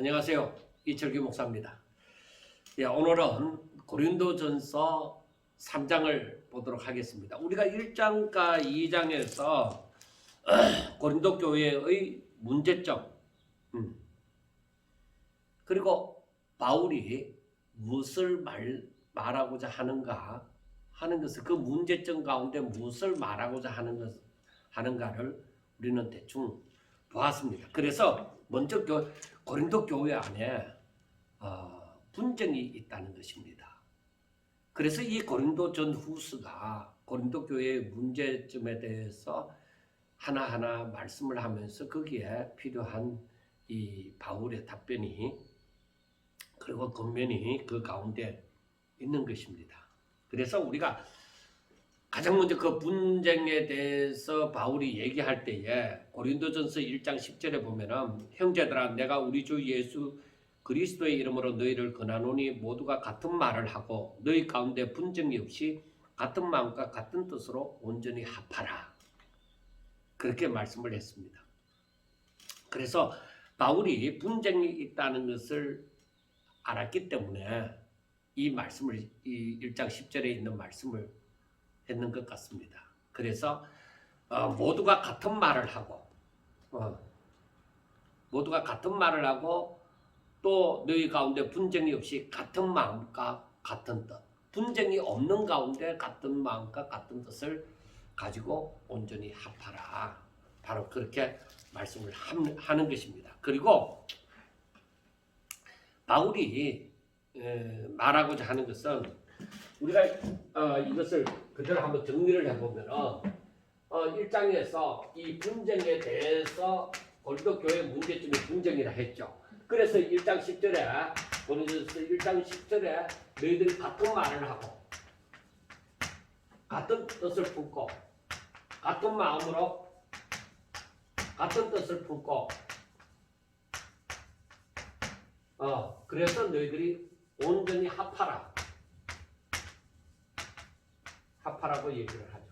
안녕하세요. 이철규 목사입니다. 오늘은 고린도전서 3장을 보도록 하겠습니다. 우리가 1장과 2장에서 고린도 교회의 문제점, 그리고 바울이 무엇을 말하고자 하는가 하는 것을, 그 문제점 가운데 무엇을 말하고자 하는가를 우리는 대충 보았습니다. 그래서 먼저 고린도 교회 안에 분쟁이 있다는 것입니다. 그래서 이 고린도 전후서가 고린도 교회의 문제점에 대해서 하나하나 말씀을 하면서 거기에 필요한 이 바울의 답변이, 그리고 권면이 그 가운데 있는 것입니다. 그래서 우리가 가장 먼저 그 분쟁에 대해서 바울이 얘기할 때에 고린도전서 1장 10절에 보면은, 형제들아, 내가 우리 주 예수 그리스도의 이름으로 너희를 권하노니 모두가 같은 말을 하고 너희 가운데 분쟁이 없이 같은 마음과 같은 뜻으로 온전히 합하라. 그렇게 말씀을 했습니다. 그래서 바울이 분쟁이 있다는 것을 알았기 때문에 이 말씀을, 이 1장 10절에 있는 말씀을 했는 것 같습니다. 그래서 모두가 같은 말을 하고, 모두가 같은 말을 하고, 또 너희 가운데 분쟁이 없이 같은 마음과 같은 뜻, 분쟁이 없는 가운데 같은 마음과 같은 뜻을 가지고 온전히 합하라. 바로 그렇게 말씀을 하는 것입니다. 그리고 바울이 말하고자 하는 것은, 우리가 이것을 그대로 한번 정리를 해보면 1장에서 이 분쟁에 대해서 고린도 교회 문제점이 분쟁이라 했죠. 그래서 1장 10절에, 고린도전서 1장 10절에 너희들이 같은 말을 하고 같은 뜻을 품고 같은 마음으로 같은 뜻을 품고 그래서 너희들이 온전히 합하라고 얘기를 하죠.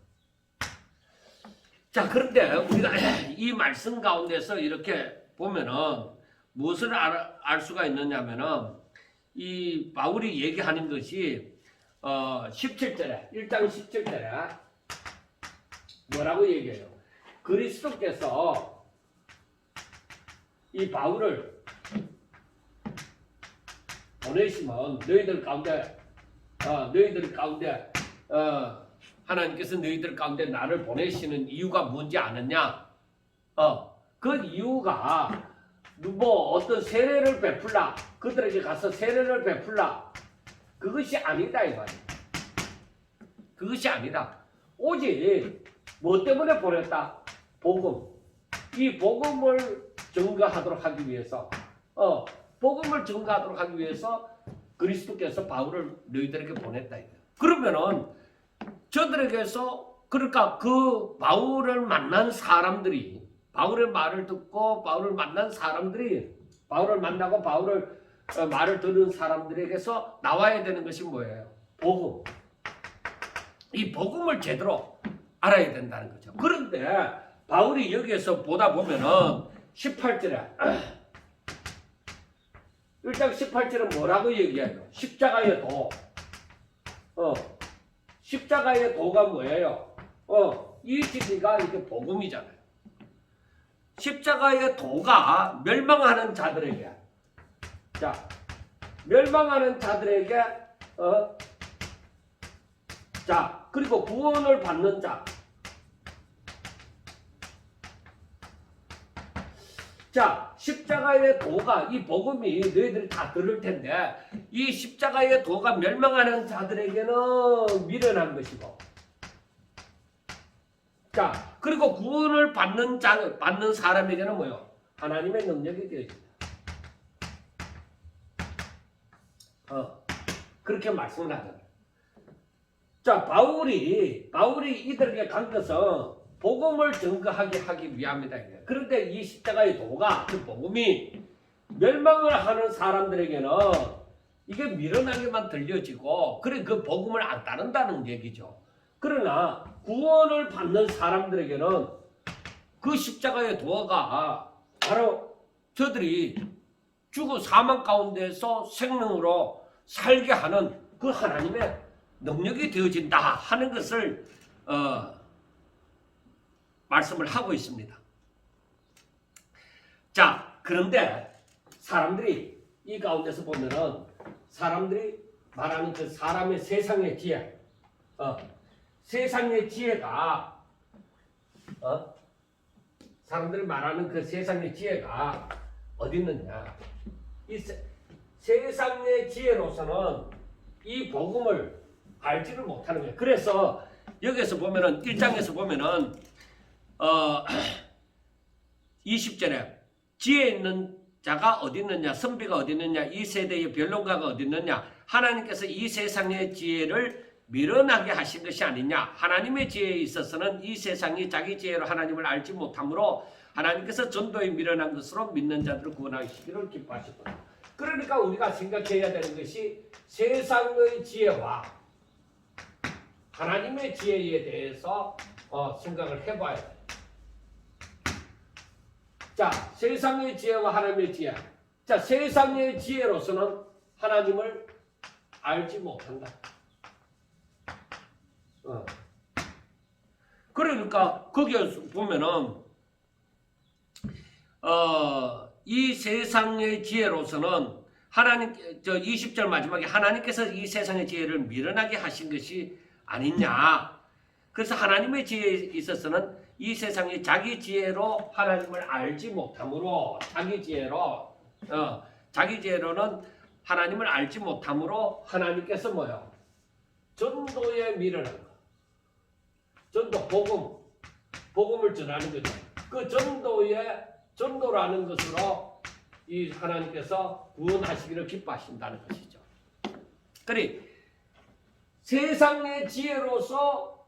자, 그런데 우리가 이 말씀 가운데서 이렇게 보면은 무엇을 알 수가 있느냐면은, 이 바울이 얘기하는 것이 17절에, 1장 17절에 뭐라고 얘기해요? 그리스도께서 이 바울을 보내시면 너희들 가운데 하나님께서 너희들 가운데 나를 보내시는 이유가 뭔지 아느냐? 그 이유가 뭐 어떤 세례를 베풀라, 그들에게 가서 세례를 베풀라, 그것이 아니다 이 말이야. 그것이 아니라 오직 뭐 때문에 보냈다? 복음. 이 복음을 증거하도록 하기 위해서, 복음을 증거하도록 하기 위해서 그리스도께서 바울을 너희들에게 보냈다. 그러면은 저들에게서, 그러니까 그 바울을 만난 사람들이, 바울의 말을 듣고 바울을 만난 사람들이, 바울을 만나고 바울을 말을 들은 사람들에게서 나와야 되는 것이 뭐예요? 복음. 이 복음을 제대로 알아야 된다는 거죠. 그런데 바울이 여기에서 보다 보면은 18절에 1장 18절은 뭐라고 얘기해요? 십자가의 도. 십자가의 도가 뭐예요? 이 진리가 이게 복음이잖아요. 십자가의 도가 멸망하는 자들에게, 멸망하는 자들에게, 그리고 구원을 받는 자. 십자가의 도가, 이 복음이 너희들이 다 들을 텐데, 이 십자가의 도가 멸망하는 자들에게는 미련한 것이고, 그리고 구원을 받는 사람에게는 뭐요? 하나님의 능력이 되어진다. 그렇게 말씀을 하잖아요. 바울이 이들에게 간 것은 복음을 증거하게 하기 위함이다. 그런데 이 십자가의 도가, 그 복음이 멸망을 하는 사람들에게는 이게 미련하게만 들려지고, 그래 그 복음을 안 따른다는 얘기죠. 그러나 구원을 받는 사람들에게는 그 십자가의 도가 바로 저들이 죽어 사망 가운데서 생명으로 살게 하는 그 하나님의 능력이 되어진다 하는 것을 말씀을 하고 있습니다. 자, 그런데 사람들이 이 가운데서 보면은 사람들이 말하는 그 사람의 세상의 지혜, 세상의 지혜가 사람들이 말하는 그 세상의 지혜가 어디 있느냐? 이 세상의 지혜로서는 이 복음을 알지를 못하는 거예요. 그래서 여기서 보면은 1장에서 보면은 20절에 지혜 있는 자가 어디 있느냐, 선비가 어디 있느냐, 이 세대의 변론가가 어디 있느냐, 하나님께서 이 세상의 지혜를 미련하게 하신 것이 아니냐. 하나님의 지혜에 있어서는 이 세상이 자기 지혜로 하나님을 알지 못하므로 하나님께서 전도에 미련한 것으로 믿는 자들을 구원하시기를 기뻐하셨구나. 그러니까 우리가 생각해야 되는 것이 세상의 지혜와 하나님의 지혜에 대해서 생각을 해봐야 돼요. 자, 세상의 지혜와 하나님의 지혜. 자, 세상의 지혜로서는 하나님을 알지 못한다. 그러니까 거기에 보면은 이 세상의 지혜로서는 하나님, 20절 마지막에 하나님께서 이 세상의 지혜를 미련하게 하신 것이 아니냐. 그래서 하나님의 지혜에 있어서는 이 세상이 자기 지혜로 하나님을 알지 못하므로 자기 지혜로는 하나님을 알지 못하므로 하나님께서 뭐요? 전도에 미련한 것. 전도, 복음을 전하는 거죠. 그 전도라는 것으로 이 하나님께서 구원하시기를 기뻐하신다는 것이죠. 그러니 세상의 지혜로서,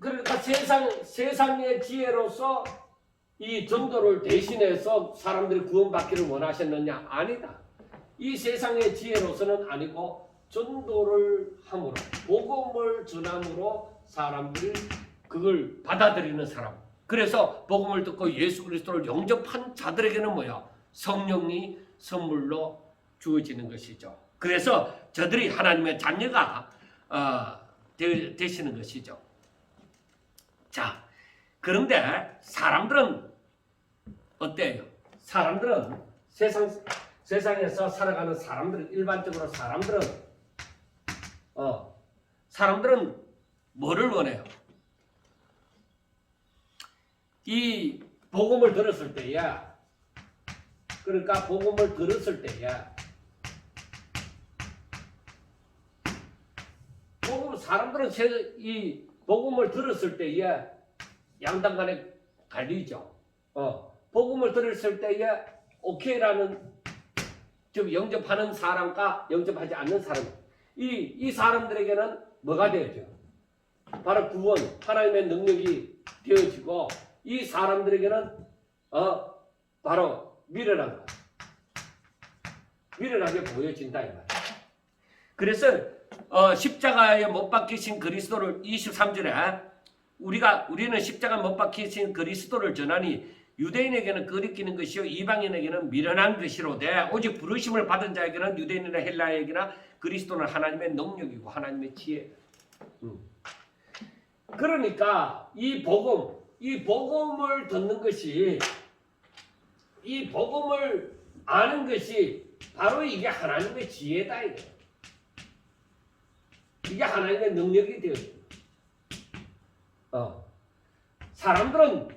그러니까 세상의 지혜로서 이 전도를 대신해서 사람들이 구원받기를 원하셨느냐? 아니다. 이 세상의 지혜로서는 아니고 전도를 함으로, 복음을 전함으로 사람들이 그걸 받아들이는 사람. 그래서 복음을 듣고 예수 그리스도를 영접한 자들에게는 뭐야? 성령이 선물로 주어지는 것이죠. 그래서 저들이 하나님의 자녀가 되시는 것이죠. 자, 그런데 사람들은 어때요? 사람들은 세상에서 살아가는 사람들은 일반적으로 사람들은 뭐를 원해요? 이 복음을 들었을 때야, 그러니까 복음을 들었을 때야, 사람들은 이 복음을 들었을 때에 양당 간에 갈리죠. 복음을 들었을 때에 오케이라는, 즉 영접하는 사람과 영접하지 않는 사람, 이 사람들에게는 뭐가 되어져? 바로 구원, 하나님의 능력이 되어지고 이 사람들에게는 바로 미련한 것, 미련하게 보여진다 이 말이에요. 그래서 십자가에 못 박히신 그리스도를 23절에 우리는 십자가 못 박히신 그리스도를 전하니 유대인에게는 거리끼는 것이요 이방인에게는 미련한 것이로되 오직 부르심을 받은 자에게는 유대인이나 헬라에게나 그리스도는 하나님의 능력이고 하나님의 지혜. 그러니까 이 복음을 듣는 것이, 이 복음을 아는 것이 바로 이게 하나님의 지혜다 이거예요. 이게 하나님의 능력이 되어집니다. 사람들은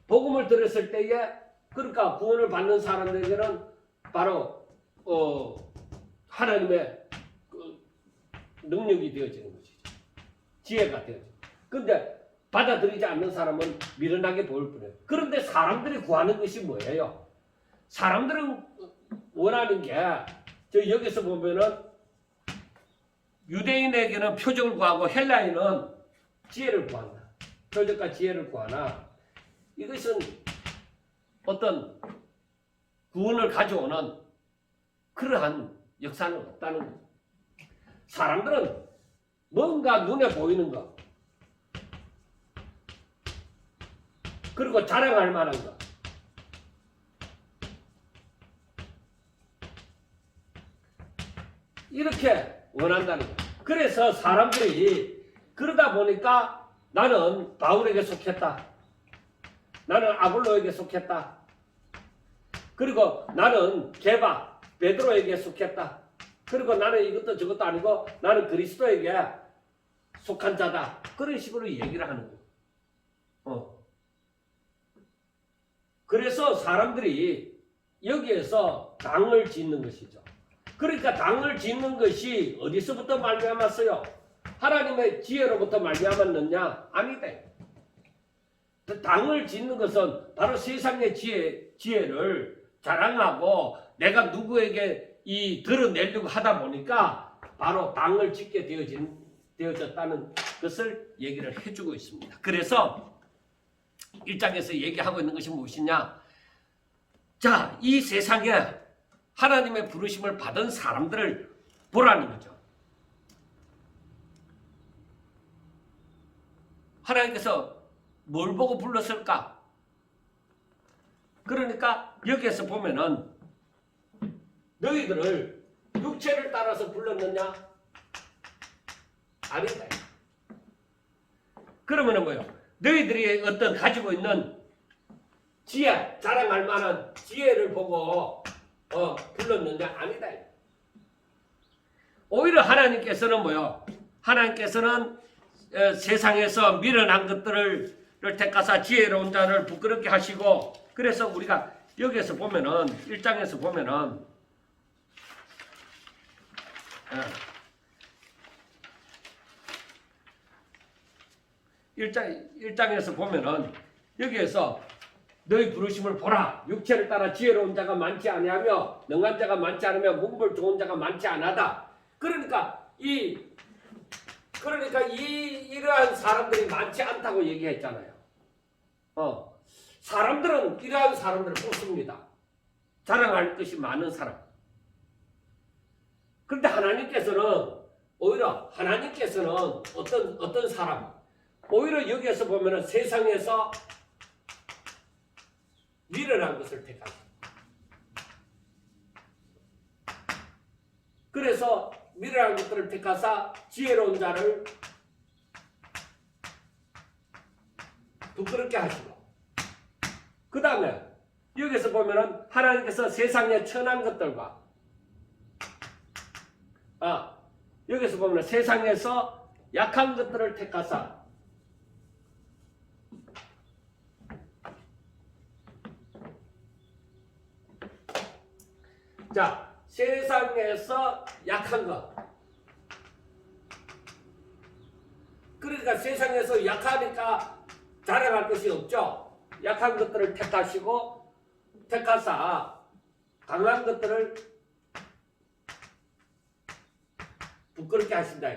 복음을 들었을 때에, 그러니까 구원을 받는 사람들에게는 바로 하나님의 능력이 되어지는 것이죠. 지혜가 되어지죠. 그런데 받아들이지 않는 사람은 미련하게 보일 뿐이에요. 그런데 사람들이 구하는 것이 뭐예요? 사람들은 원하는 게, 여기서 보면은 유대인에게는 표적을 구하고 헬라인은 지혜를 구한다. 표적과 지혜를 구하나 이것은 어떤 구원을 가져오는 그러한 역사는 없다는 거죠. 사람들은 뭔가 눈에 보이는 것, 그리고 자랑할 만한 것, 이렇게 원한다는 거예요. 그래서 사람들이 그러다 보니까 나는 바울에게 속했다. 나는 아볼로에게 속했다. 그리고 나는 게바, 베드로에게 속했다. 그리고 나는 이것도 저것도 아니고 나는 그리스도에게 속한 자다. 그런 식으로 얘기를 하는 거예요. 그래서 사람들이 여기에서 당을 짓는 것이죠. 그러니까 당을 짓는 것이 어디서부터 말미암았어요? 하나님의 지혜로부터 말미암았느냐? 아니다. 당을 짓는 것은 바로 세상의 지혜를 자랑하고 내가 누구에게 드러내려고 하다 보니까 바로 당을 짓게 되어졌다는 것을 얘기를 해주고 있습니다. 그래서 1장에서 얘기하고 있는 것이 무엇이냐? 자, 이 세상에 하나님의 부르심을 받은 사람들을 보라는 거죠. 하나님께서 뭘 보고 불렀을까? 그러니까 여기에서 보면은 너희들을 육체를 따라서 불렀느냐? 아니다. 그러면은 뭐요? 너희들이 어떤 가지고 있는 지혜, 자랑할 만한 지혜를 보고 불렀느냐? 아니다. 오히려 하나님께서는 뭐요? 하나님께서는 세상에서 미련한 것들을 택하사 지혜로운 자를 부끄럽게 하시고, 그래서 우리가 여기에서 보면은 1장에서 보면은 1장에서 보면은 여기에서 너희 부르심을 보라. 육체를 따라 지혜로운 자가 많지 아니하며 능한 자가 많지 않으며 문벌 좋은 자가 많지 않아다. 그러니까 이러한 사람들이 많지 않다고 얘기했잖아요. 사람들은 이러한 사람들을 뽑습니다. 자랑할 것이 많은 사람. 그런데 오히려 하나님께서는 어떤 사람, 오히려 여기에서 보면은 세상에서 미련한 것을 택하십니다. 그래서 미련한 것들을 택하사 지혜로운 자를 부끄럽게 하시고, 그 다음에 여기서 보면은 하나님께서 세상의 천한 것들과 여기서 보면 세상에서 약한 것들을 택하사 자, 세상에서 약한 것. 그러니까 세상에서 약하니까 자랑할 것이 없죠. 약한 것들을 택하사 강한 것들을 부끄럽게 하신다.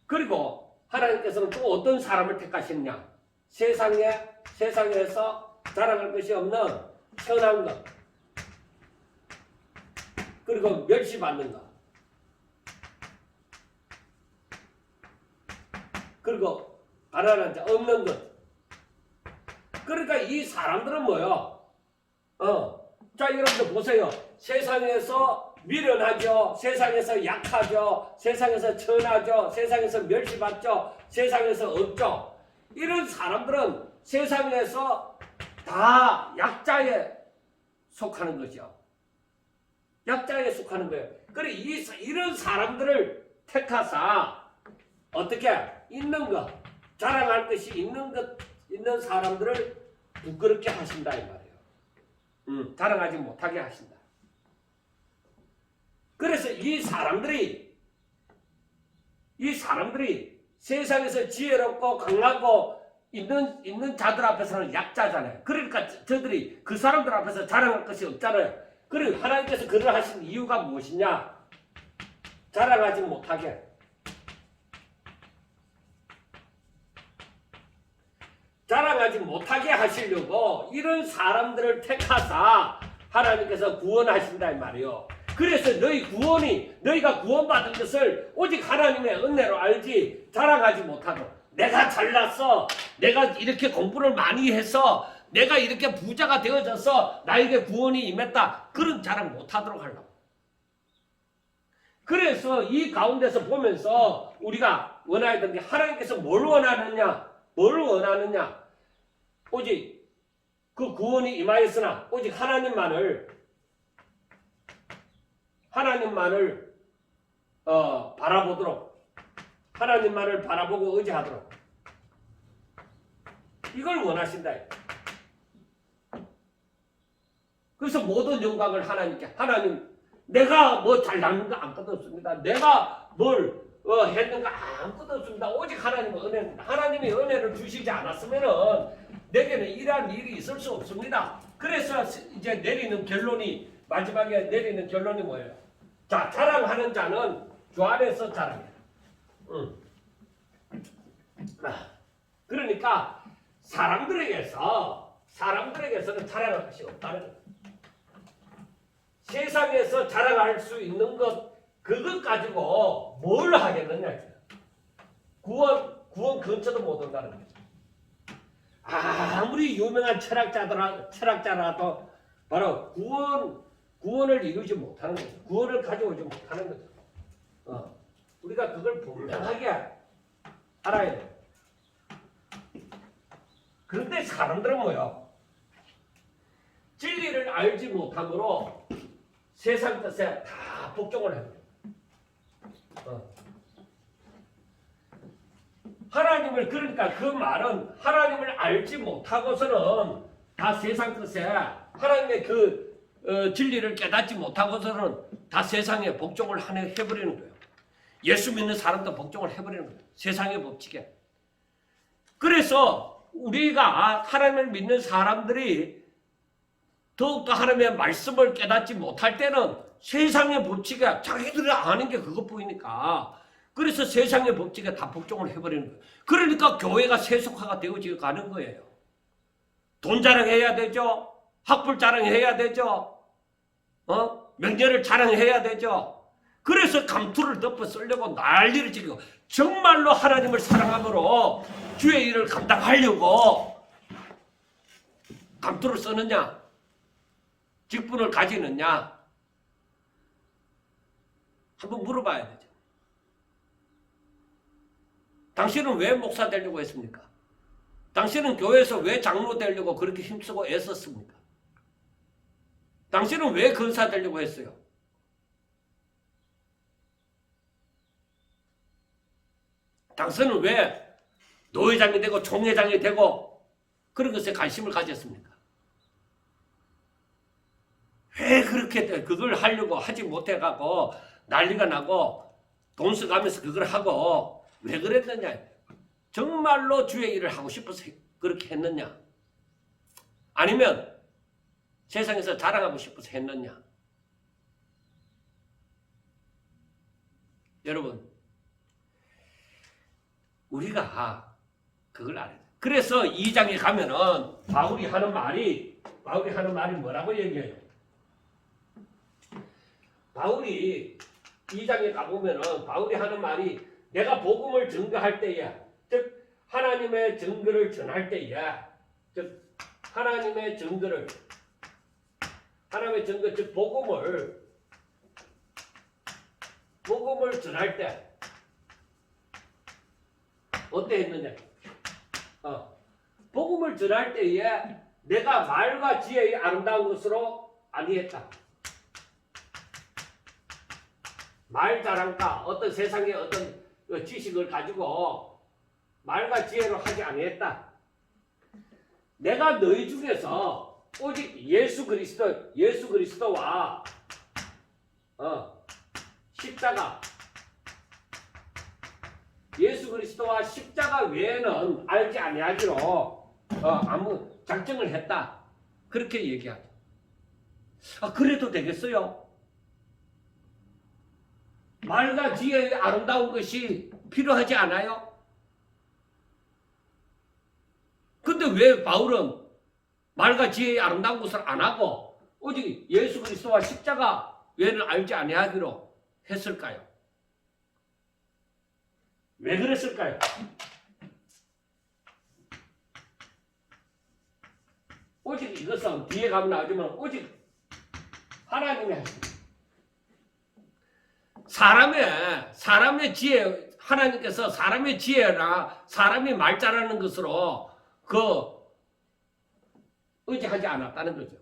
그리고 하나님께서는 또 어떤 사람을 택하셨냐? 세상에서 자랑할 것이 없는 선한 것, 그리고 멸시받는 것, 그리고 가난한 자 없는 것. 그러니까 이 사람들은 뭐요? 자, 여러분들 보세요. 세상에서 미련하죠. 세상에서 약하죠. 세상에서 천하죠. 세상에서 멸시받죠. 세상에서 없죠. 이런 사람들은 세상에서 다 약자에 속하는 거죠. 약자에 속하는 거예요. 그래, 이런 사람들을 택하사 어떻게 있는 것, 자랑할 것이 있는 사람들을 부끄럽게 하신다 이 말이에요. 자랑하지 못하게 하신다. 그래서 이 사람들이 세상에서 지혜롭고 강하고 있는 자들 앞에서는 약자잖아요. 그러니까 저들이 그 사람들 앞에서 자랑할 것이 없잖아요. 그리고 하나님께서 그를 하신 이유가 무엇이냐? 자랑하지 못하게. 자랑하지 못하게 하시려고 이런 사람들을 택하사 하나님께서 구원하신다 이 말이요. 그래서 너희가 구원받은 것을 오직 하나님의 은혜로 알지 자랑하지 못하도록. 내가 잘났어. 내가 이렇게 공부를 많이 해서 내가 이렇게 부자가 되어져서 나에게 구원이 임했다. 그런 자랑 못하도록 하려고. 그래서 이 가운데서 보면서 우리가 원해야 되는 게 하나님께서 뭘 원하느냐? 뭘 원하느냐? 오직 그 구원이 임하였으나 오직 하나님만을 바라보도록 하나님만을 바라보고 의지하도록 이걸 원하신다. 그래서 모든 영광을 하나님께 하나님 내가 뭐 잘났는가 아무것도 없습니다. 내가 뭘 했는가 아무것도 없습니다. 오직 하나님의 은혜입니다. 하나님이 은혜를 주시지 않았으면은 내게는 이러한 일이 있을 수 없습니다. 그래서 이제 마지막에 내리는 결론이 뭐예요? 자, 자랑하는 자는 주 안에서 자랑해요. 그러니까 사람들에게서는 자랑할 것이 없다는 거예요. 세상에서 자랑할 수 있는 것 그것 가지고 뭘 하겠느냐. 구원 근처도 못 온다는 거죠. 아무리 유명한 철학자라도 바로 구원을 이루지 못하는 거죠. 구원을 가져오지 못하는 거죠. 우리가 그걸 분명하게 알아야 돼요. 그런데 사람들은 뭐요? 진리를 알지 못함으로 세상 뜻에 다 복종을 해요. 하나님을 그러니까 그 말은 하나님을 알지 못하고서는 다 세상 뜻에 하나님의 그 진리를 깨닫지 못하고서는 다 세상에 복종을 해버리는 거예요. 예수 믿는 사람도 복종을 해버리는 거예요. 세상의 법칙에. 그래서 우리가 하나님을 믿는 사람들이 더욱더 하나님의 말씀을 깨닫지 못할 때는 세상의 법칙에 자기들이 아는 게 그것뿐이니까 그래서 세상의 법칙에 다 복종을 해버리는 거예요. 그러니까 교회가 세속화가 되어지고 가는 거예요. 돈 자랑해야 되죠. 학벌 자랑해야 되죠. 명예를 자랑해야 되죠. 그래서 감투를 덮어 쓰려고 난리를 지고 정말로 하나님을 사랑함으로 주의 일을 감당하려고 감투를 쓰느냐? 직분을 가지느냐? 한번 물어봐야 되죠. 당신은 왜 목사 되려고 했습니까? 당신은 교회에서 왜 장로 되려고 그렇게 힘쓰고 애썼습니까? 당신은 왜 근사 되려고 했어요? 당신은 왜 노회장이 되고 총회장이 되고 그런 것에 관심을 가졌습니까? 왜 그렇게 그걸 하려고 하지 못해갖고 난리가 나고 돈 써가면서 그걸 하고 왜 그랬느냐? 정말로 주의 일을 하고 싶어서 그렇게 했느냐? 아니면 세상에서 자랑하고 싶어서 했느냐? 여러분, 우리가 그걸 알아야 돼. 그래서 2장에 가면은 바울이 하는 말이 뭐라고 얘기해요? 바울이 2장에 가보면은 바울이 하는 말이 내가 복음을 증거할 때에 즉 하나님의 증거를 전할 때에 즉 하나님의 증거 즉 복음을 전할 때 어때 했느냐? 복음을 전할 때에 내가 말과 지혜의 아름다운 것으로 아니했다. 말 자랑과 어떤 세상의 어떤 지식을 가지고 말과 지혜로 하지 아니했다. 내가 너희 중에서 오직 예수 그리스도와 십자가 외에는 알지 아니하기로 아무 작정을 했다. 그렇게 얘기하죠. 그래도 되겠어요? 말과 지혜의 아름다운 것이 필요하지 않아요? 근데 왜 바울은 말과 지혜의 아름다운 것을 안 하고 오직 예수 그리스도와 십자가 외에는 알지 아니하기로 했을까요? 왜 그랬을까요? 오직 이것은 뒤에 가면 나오지만 오직 하나님이 하십니다. 사람의 지혜, 하나님께서 사람의 지혜나 사람이 말 잘하는 것으로 의지하지 않았다는 거죠.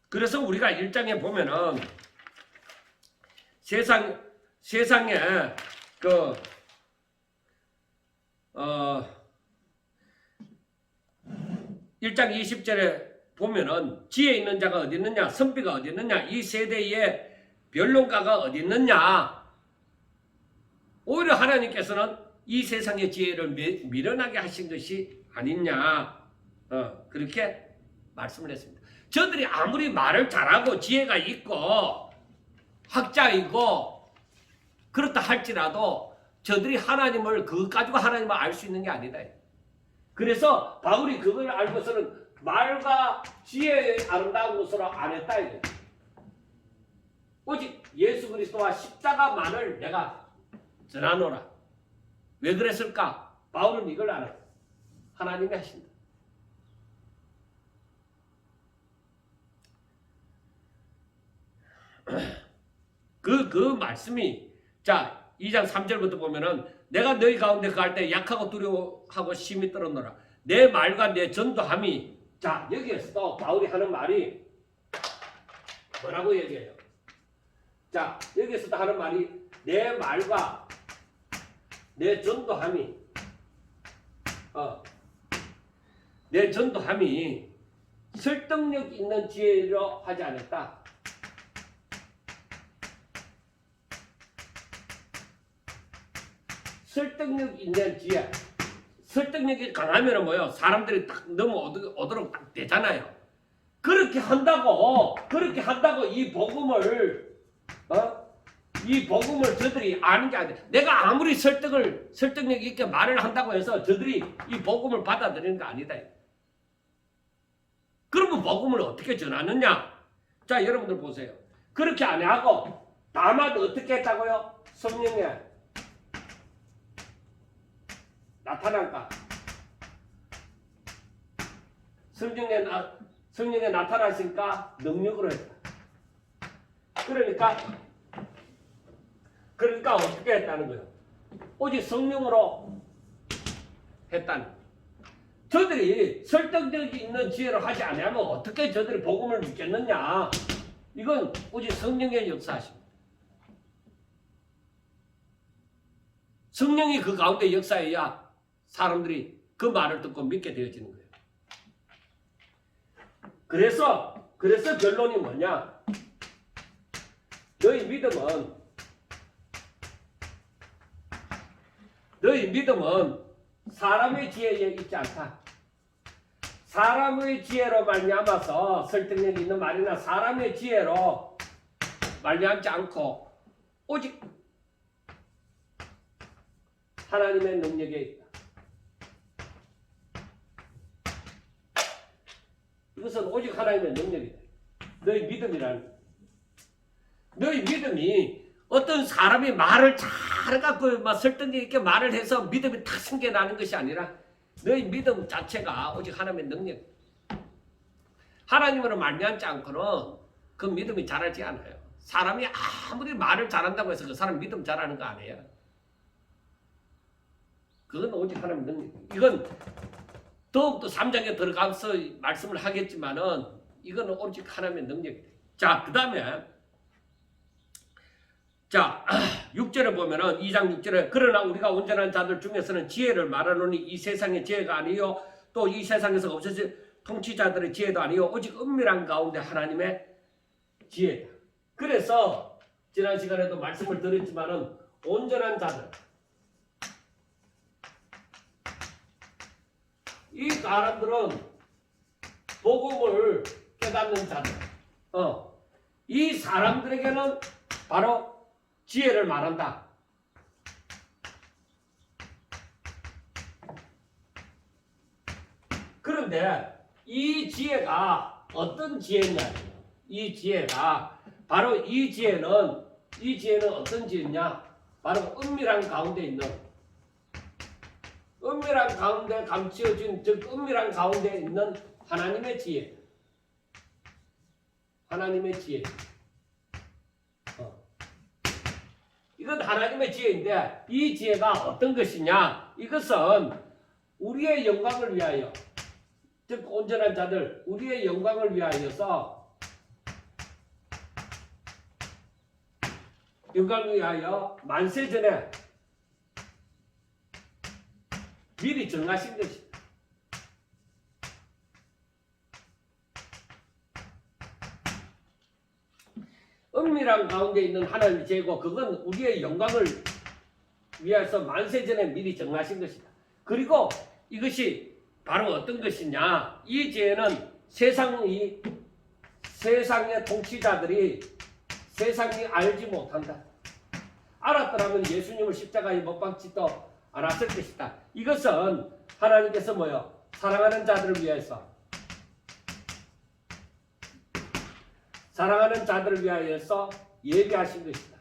그래서 우리가 1장에 보면은 세상에 1장 20절에 보면은 지혜 있는 자가 어디 있느냐, 선비가 어디 있느냐, 이 세대의 변론가가 어디 있느냐. 오히려 하나님께서는 이 세상의 지혜를 미련하게 하신 것이 아니냐, 그렇게 말씀을 했습니다. 저들이 아무리 말을 잘하고 지혜가 있고 학자이고 그렇다 할지라도 저들이 하나님을 그것 가지고 하나님을 알 수 있는 게 아니다. 그래서 바울이 그걸 알고서는 말과 지혜의 아름다운 것으로 안 했다. 오직 예수 그리스도와 십자가만을 내가 전하노라. 왜 그랬을까? 바울은 이걸 알아요. 하나님이 하신다. 그 말씀이, 자, 2장 3절부터 보면은 내가 너희 가운데 거할 때 약하고 두려워하고 심히 떨었노라. 내 말과 내 전도함이, 자, 여기에서도 바울이 하는 말이 뭐라고 얘기해요? 자, 여기에서도 하는 말이 내 말과 내 전도함이, 내 전도함이 설득력 있는 지혜로 하지 않았다. 설득력 있는 지혜. 설득력이 강하면 뭐요? 사람들이 딱 너무 오도록 딱 되잖아요. 그렇게 한다고 이 복음을 저들이 아는 게 아니라, 내가 아무리 설득력 있게 말을 한다고 해서 저들이 이 복음을 받아들이는 게 아니다. 그러면 복음을 어떻게 전하느냐? 자, 여러분들 보세요. 그렇게 안 하고 다만 어떻게 했다고요? 성령에 나타난다. 성령에 나타나시니까 능력으로 했다. 그러니까 어떻게 했다는 거예요? 오직 성령으로 했다는 거예요. 저들이 설득력 있는 지혜로 하지 않으면 어떻게 저들이 복음을 믿겠느냐? 이건 오직 성령의 역사하십니다. 성령이 그 가운데 역사해야 사람들이 그 말을 듣고 믿게 되어지는 거예요. 그래서 결론이 뭐냐? 너희 믿음은 사람의 지혜에 있지 않다. 사람의 지혜로 말미암아서 설득력 있는 말이나 사람의 지혜로 말미암지 않고 오직 하나님의 능력에 있다. 이것은 오직 하나님의 능력이다. 너희 믿음이 어떤 사람이 말을 잘 갖고 막 설득력 있게 말을 해서 믿음이 탁 생겨나는 것이 아니라 너희 믿음 자체가 오직 하나님의 능력. 하나님으로 말미암지 않고는 그 믿음이 자라지 않아요. 사람이 아무리 말을 잘한다고 해서 그 사람 믿음 잘하는 거 아니에요. 그건 오직 하나님의 능력. 이건 더욱더 3장에 들어가서 말씀을 하겠지만은 이거는 오직 하나님의 능력이에요. 자, 그 다음에 6절에 보면은 2장 6절에 그러나 우리가 온전한 자들 중에서는 지혜를 말하노니 이 세상의 지혜가 아니요 또 이 세상에서 없어질 통치자들의 지혜도 아니요 오직 은밀한 가운데 하나님의 지혜다. 그래서 지난 시간에도 말씀을 드렸지만은 온전한 자들, 이 사람들은 복음을 깨닫는 자들, 이 사람들에게는 바로 지혜를 말한다. 그런데 이 지혜가 어떤 지혜냐? 이 지혜가 바로 이 지혜는 어떤 지혜냐? 바로 은밀한 가운데 있는, 은밀한 가운데 감추어진, 즉 은밀한 가운데 있는 하나님의 지혜. 하나님의 지혜. 이건 하나님의 지혜인데 이 지혜가 어떤 것이냐? 이것은 우리의 영광을 위하여, 즉 온전한 자들, 우리의 영광을 위하여서, 영광을 위하여 만세전에 미리 정하신 것이다. 은밀한 가운데 있는 하나님의 지혜고, 그건 우리의 영광을 위해서 만세전에 미리 정하신 것이다. 그리고 이것이 바로 어떤 것이냐? 이 지혜는 세상의 통치자들이 세상이 알지 못한다. 알았더라면 예수님을 십자가에 못 박지도 않았을 것이다. 이것은 하나님께서 뭐요? 사랑하는 자들을 위해서, 사랑하는 자들을 위하여서 예비하신 것이다.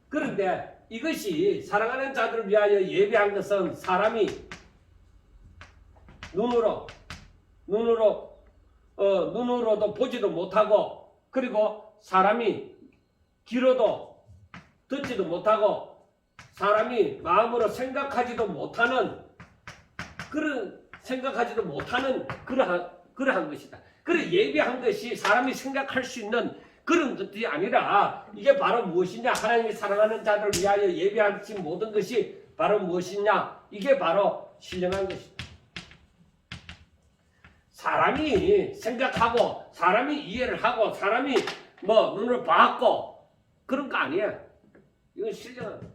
그런데 이것이 사랑하는 자들을 위하여 예비한 것은 사람이 눈으로도 보지도 못하고, 그리고 사람이 귀로도 듣지도 못하고, 사람이 마음으로 생각하지도 못하는 그러한 것이다. 그래 예비한 것이 사람이 생각할 수 있는 그런 것들이 아니라, 이게 바로 무엇이냐? 하나님이 사랑하는 자들을 위하여 예비하신 모든 것이 바로 무엇이냐? 이게 바로 신령한 것이다. 사람이 생각하고, 사람이 이해를 하고, 사람이 뭐 눈을 봤고 그런 거 아니야. 이건 신령한 거야.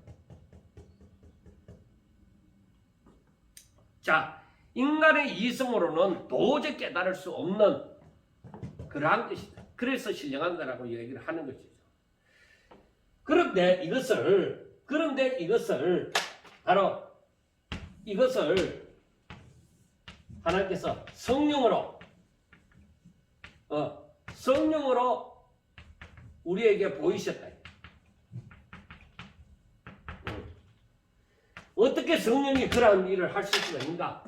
자, 인간의 이성으로는 도저히 깨달을 수 없는 그러한 것이다. 그래서 신령한 거라고 얘기를 하는 것이죠. 그런데 이것을 바로 이것을 하나님께서 성령으로 우리에게 보이셨다. 어떻게 성령이 그러한 일을 하실 수가 있는가?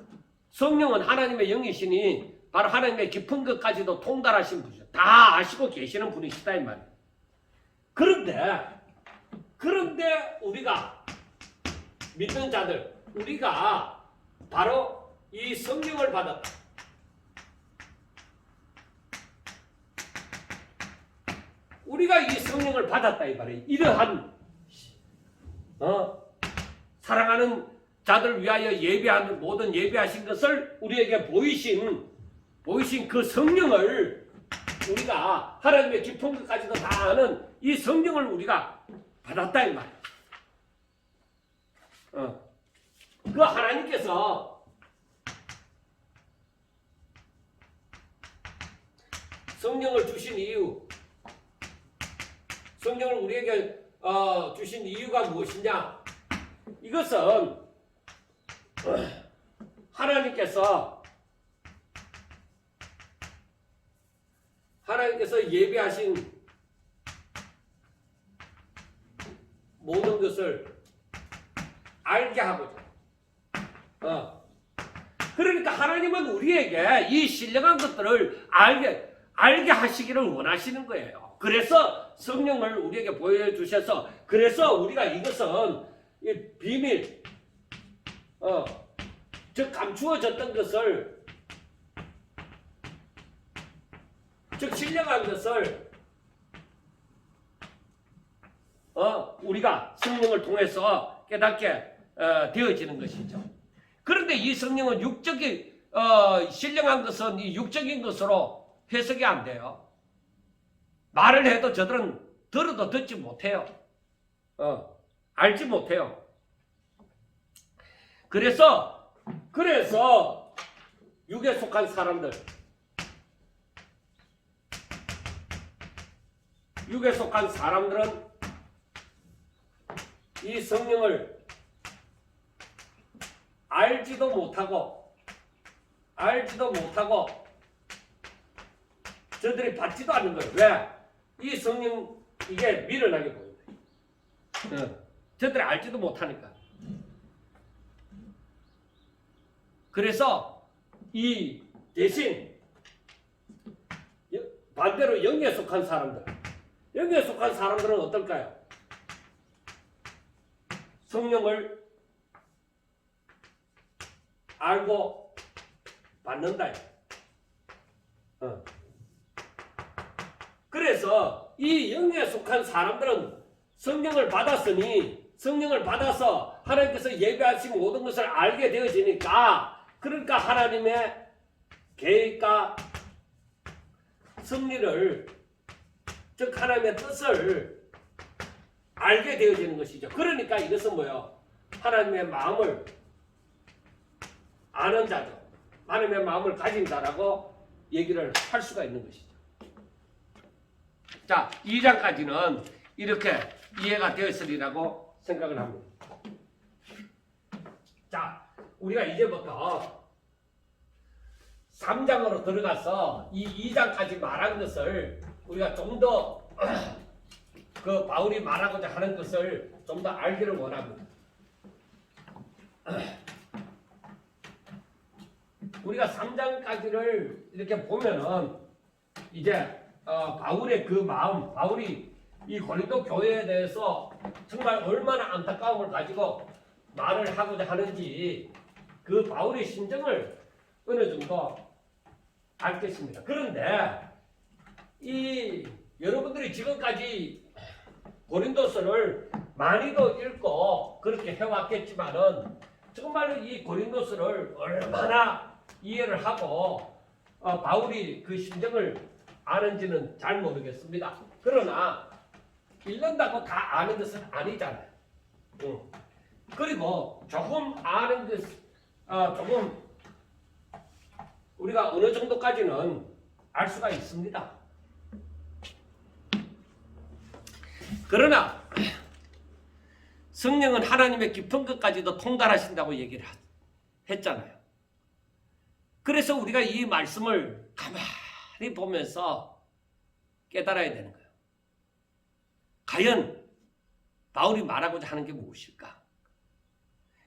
성령은 하나님의 영이시니 바로 하나님의 깊은 것까지도 통달하신 분이죠. 다 아시고 계시는 분이시다 이 말이에요. 그런데 우리가 믿는 자들, 우리가 바로 이 성령을 받았다. 우리가 이 성령을 받았다 이 말이에요. 이러한 사랑하는 자들 위하여 예비하는 모든 예비하신 것을 우리에게 보이신 그 성령을, 우리가 하나님의 깊은 것까지도 다 아는 이 성령을 우리가 받았다 이 말이에요. 그 하나님께서 성령을 주신 이유, 성령을 우리에게 주신 이유가 무엇이냐? 이것은 하나님께서 예비하신 모든 것을 알게 하고자. 그러니까 하나님은 우리에게 이 신령한 것들을 알게 하시기를 원하시는 거예요. 그래서 성령을 우리에게 보여주셔서, 그래서 우리가 이것은 비밀, 즉 감추어졌던 것을, 즉 신령한 것을 우리가 성령을 통해서 깨닫게 되어지는 것이죠. 그런데 이 성령은 신령한 것은 이 육적인 것으로 해석이 안 돼요. 말을 해도 저들은 들어도 듣지 못해요. 알지 못해요. 그래서 육에 속한 사람들은 이 성령을 알지도 못하고 저들이 받지도 않는 거예요. 왜? 이 성령, 이게 미련하게 보인다. 저들이 알지도 못하니까. 그래서 이 대신 반대로 영에 속한 사람들, 여기에 속한 사람들은 어떨까요? 성령을 알고 받는다. 그래서 이 영에 속한 사람들은 성령을 받았으니 성령을 받아서 하나님께서 예배하신 모든 것을 알게 되어지니까 그러니까 하나님의 계획과 승리를 즉 하나님의 뜻을 알게 되어지는 것이죠. 그러니까 이것은 뭐예요? 하나님의 마음을 아는 자죠. 하나님의 마음을 가진 자라고 얘기를 할 수가 있는 것이죠. 자, 2장까지는 이렇게 이해가 되었으리라고 생각을 합니다. 자, 우리가 이제부터 3장으로 들어가서 이 2장까지 말한 것을 우리가 좀 더 그 바울이 말하고자 하는 것을 좀 더 알기를 원합니다. 우리가 3장까지를 이렇게 보면은 이제 바울의 그 마음, 바울이 이 고린도 교회에 대해서 정말 얼마나 안타까움을 가지고 말을 하고자 하는지 그 바울의 심정을 어느 정도 알 것입니다. 그런데 이 여러분들이 지금까지 고린도서를 많이도 읽고 그렇게 해왔겠지만은 정말로 이 고린도서를 얼마나 이해를 하고 바울이 그 심정을 아는지는 잘 모르겠습니다. 그러나 읽는다고 다 아는 것은 아니잖아요. 그리고 조금 아는 것, 조금 우리가 어느 정도까지는 알 수가 있습니다. 그러나 성령은 하나님의 깊은 것까지도 통달하신다고 얘기를 했잖아요. 그래서 우리가 이 말씀을 가만히 보면서 깨달아야 되는 거예요. 과연 바울이 말하고자 하는 게 무엇일까?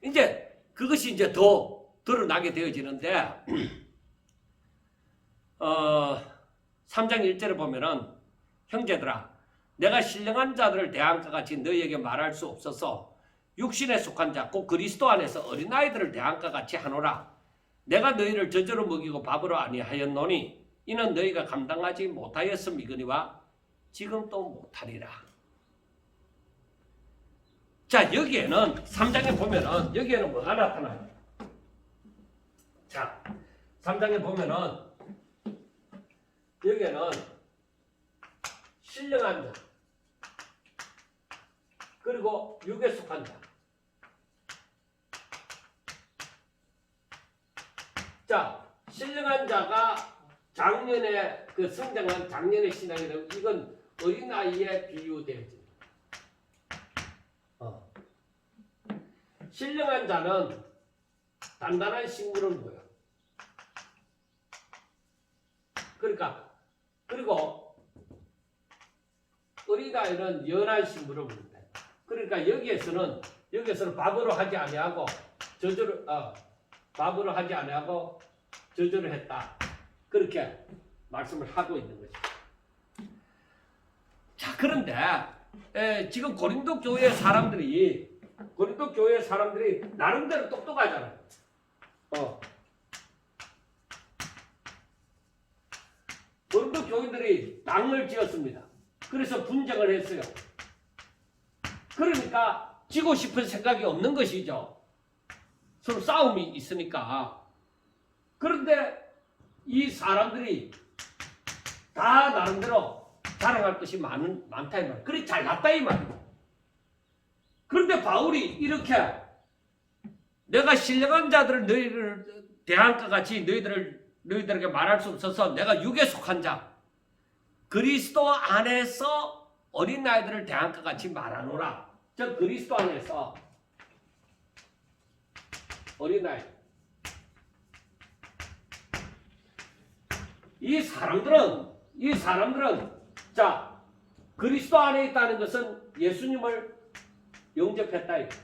이제 그것이 이제 더 드러나게 되어지는데 3장 1절에 보면은 형제들아 내가 신령한 자들을 대한 것 같이 너희에게 말할 수 없어서 육신에 속한 자 곧 그리스도 안에서 어린아이들을 대한 것 같이 하노라. 내가 너희를 저저로 먹이고 밥으로 아니하였노니 이는 너희가 감당하지 못하였음이거니와 지금 또 못하리라. 자, 여기에는 3장에 보면은 여기에는 뭐가 나타나요? 자, 3장에 보면은 여기에는 신령한 자 그리고 육에 속한 자. 자, 신령한 자가 작년에 그 성장한 작년의 신앙이라면 이건 어린아이에 비유되어집니다. 신령한 자는 단단한 식물을 보여. 그러니까 그리고 어린아이는 연한 식물을 보는다. 그러니까 여기에서는 밥으로 하지 아니하고 저주를 밥으로 하지 아니하고 저주를 했다. 그렇게 말씀을 하고 있는 거죠. 자, 그런데 지금 고린도 교회 사람들이 나름대로 똑똑하잖아요. 고린도 교인들이 땅을 지었습니다. 그래서 분쟁을 했어요. 그러니까 지고 싶은 생각이 없는 것이죠. 서로 싸움이 있으니까. 그런데 이 사람들이 다 나름대로 자랑할 것이 많다 이 말이에요. 그래 잘났다 이 말이에요. 그런데 바울이 이렇게 내가 신령한 자들을 너희를 대한 것 같이 너희들에게 말할 수 없어서 내가 육에 속한 자 그리스도 안에서 어린아이들을 대한 것 같이 말하노라. 저 그리스도 안에서 어린아이 이 사람들은 자 그리스도 안에 있다는 것은 예수님을 영접했다.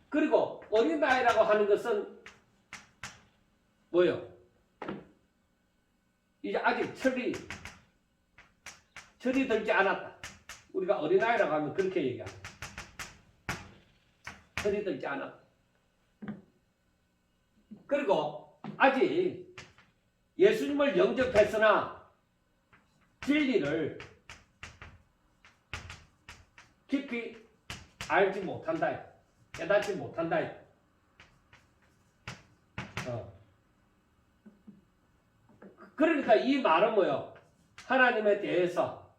그리고 어린아이라고 하는 것은 뭐요? 이제 아직 철이 철이 들지 않았다. 우리가 어린아이라고 하면 그렇게 얘기합니다. 철이 들지 않았다. 그리고 아직 예수님을 영접했으나 진리를 깊이 알지 못한다. 깨닫지 못한다. 그러니까 이 말은 뭐예요? 하나님에 대해서,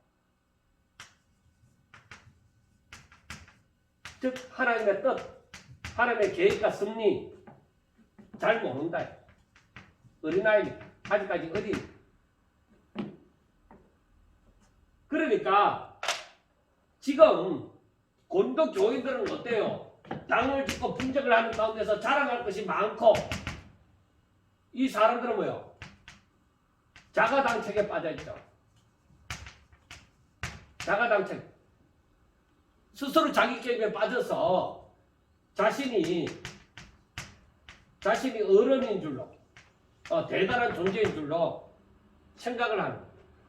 즉 하나님의 뜻, 하나님의 계획과 섭리 잘 모른다. 어린아이니까. 아직까지 어린. 그러니까 지금 고린도 교인들은 어때요? 당을 짓고 분쟁을 하는 가운데서 자랑할 것이 많고, 이 사람들은 뭐예요? 자가당착에 빠져있죠. 자가당착. 스스로 자기 게임에 빠져서 자신이 어른인 줄로, 대단한 존재인 줄로 생각을 하는.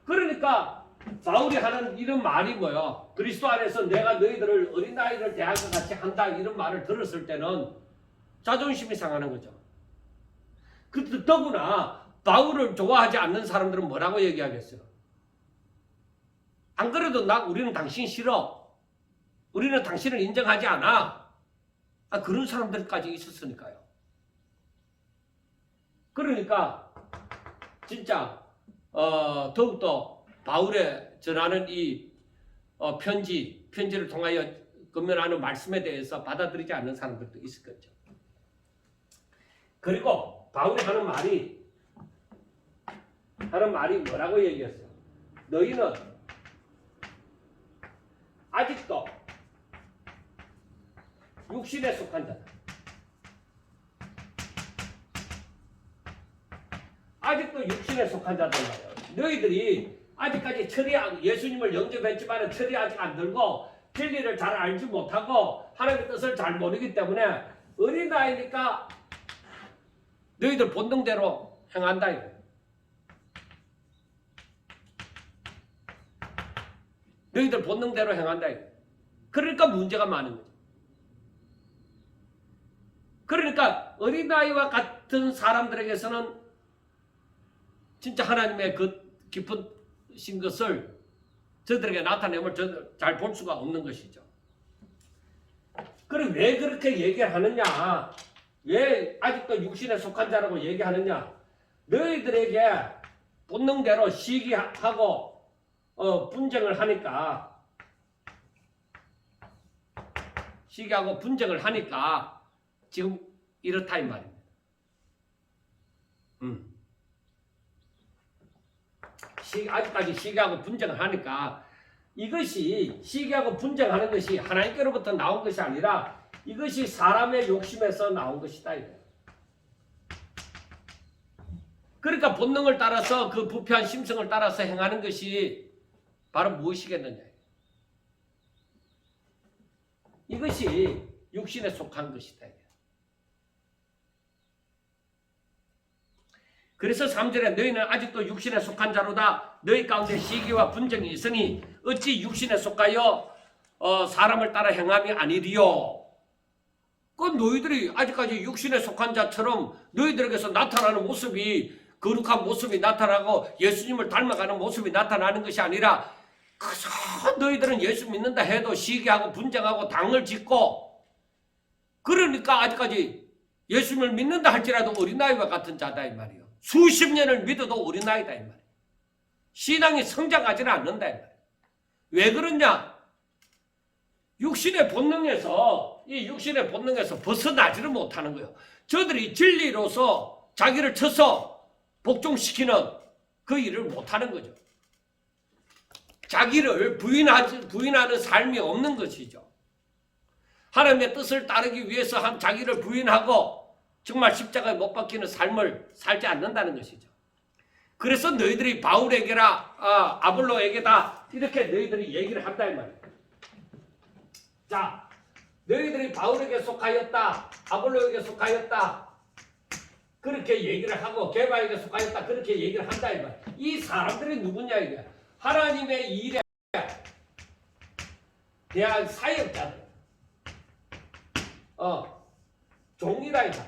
그러니까 바울이 하는 이런 말이 뭐예요? 그리스도 안에서 내가 너희들을 어린아이를 대할 것 같이 한다, 이런 말을 들었을 때는 자존심이 상하는 거죠. 더구나 바울을 좋아하지 않는 사람들은 뭐라고 얘기하겠어요? 안 그래도 우리는 당신 싫어. 우리는 당신을 인정하지 않아. 그런 사람들까지 있었으니까요. 그러니까 진짜 더욱더 바울의 전하는 이 편지를 통하여 건면하는 말씀에 대해서 받아들이지 않는 사람들도 있을 거죠. 그리고 바울이 하는 말이 뭐라고 얘기했어요? 너희는 아직도 육신에 속한 자다. 아직도 육신에 속한 자들 말이에요. 너희들이 아직까지 예수님을 영접했지만 철이 아직 안 들고 진리를 잘 알지 못하고 하나님의 뜻을 잘 모르기 때문에 어린아이니까 너희들 본능대로 행한다. 너희들 본능대로 행한다. 그러니까 문제가 많은 거죠. 그러니까 어린아이와 같은 사람들에게서는 진짜 하나님의 그 깊으신 것을 저들에게 나타내면 잘 볼 수가 없는 것이죠. 그럼 왜 그렇게 얘기를 하느냐? 왜 아직도 육신에 속한 자라고 얘기하느냐? 너희들에게 본능대로 시기하고 분쟁을 하니까, 시기하고 분쟁을 하니까 지금 이렇다 이 말입니다. 아직까지 시기하고 분쟁을 하니까, 이것이 시기하고 분쟁하는 것이 하나님께로부터 나온 것이 아니라 이것이 사람의 욕심에서 나온 것이다. 그러니까 본능을 따라서, 그 부패한 심성을 따라서 행하는 것이 바로 무엇이겠느냐? 이것이 육신에 속한 것이다. 그래서 3절에 너희는 아직도 육신에 속한 자로다. 너희 가운데 시기와 분쟁이 있으니 어찌 육신에 속하여 사람을 따라 행함이 아니리요. 그 너희들이 아직까지 육신에 속한 자처럼 너희들에게서 나타나는 모습이, 거룩한 모습이 나타나고 예수님을 닮아가는 모습이 나타나는 것이 아니라, 그저 너희들은 예수 믿는다 해도 시기하고 분쟁하고 당을 짓고, 그러니까 아직까지 예수님을 믿는다 할지라도 어린아이와 같은 자다 이 말이에요. 수십 년을 믿어도 어린아이다 이 말이에요. 신앙이 성장하지는 않는다 이 말이에요. 왜 그러냐? 육신의 본능에서 벗어나지를 못하는 거예요. 저들이 진리로서 자기를 쳐서 복종시키는 그 일을 못하는 거죠. 자기를 부인하는 삶이 없는 것이죠. 하나님의 뜻을 따르기 위해서 자기를 부인하고 정말 십자가에 못 박히는 삶을 살지 않는다는 것이죠. 그래서 너희들이 바울에게라 아볼로에게다 이렇게 너희들이 얘기를 한다 이 말이에요. 자, 너희들이 바울에게 속하였다, 아볼로에게 속하였다, 그렇게 얘기를 하고 게바에게 속하였다, 그렇게 얘기를 한다 이 말이에요. 이 사람들이 누구냐 이게? 하나님의 일에 대한 사역자들, 종이다 이다.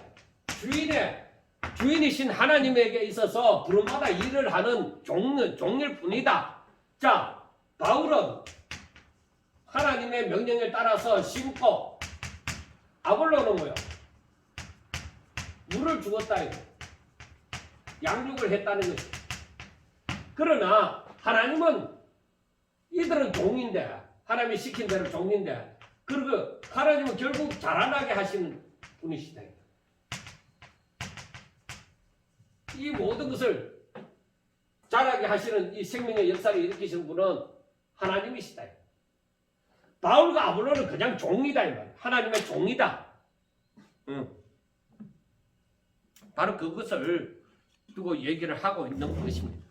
주인이신 하나님에게 있어서 부름받아 일을 하는 종일 뿐이다. 자, 바울은 하나님의 명령에 따라서 심고, 아볼로는 뭐요? 물을 주었다 이거. 양육을 했다는 거지. 그러나 하나님은 이들은 종인데, 하나님이 시킨 대로 종인데, 그리고 하나님은 결국 자라나게 하시는 분이시다. 이 모든 것을 자라게 하시는 이 생명의 역사를 일으키시는 분은 하나님이시다. 바울과 아볼로는 그냥 종이다 이 말이야. 하나님의 종이다. 바로 그것을 두고 얘기를 하고 있는 것입니다.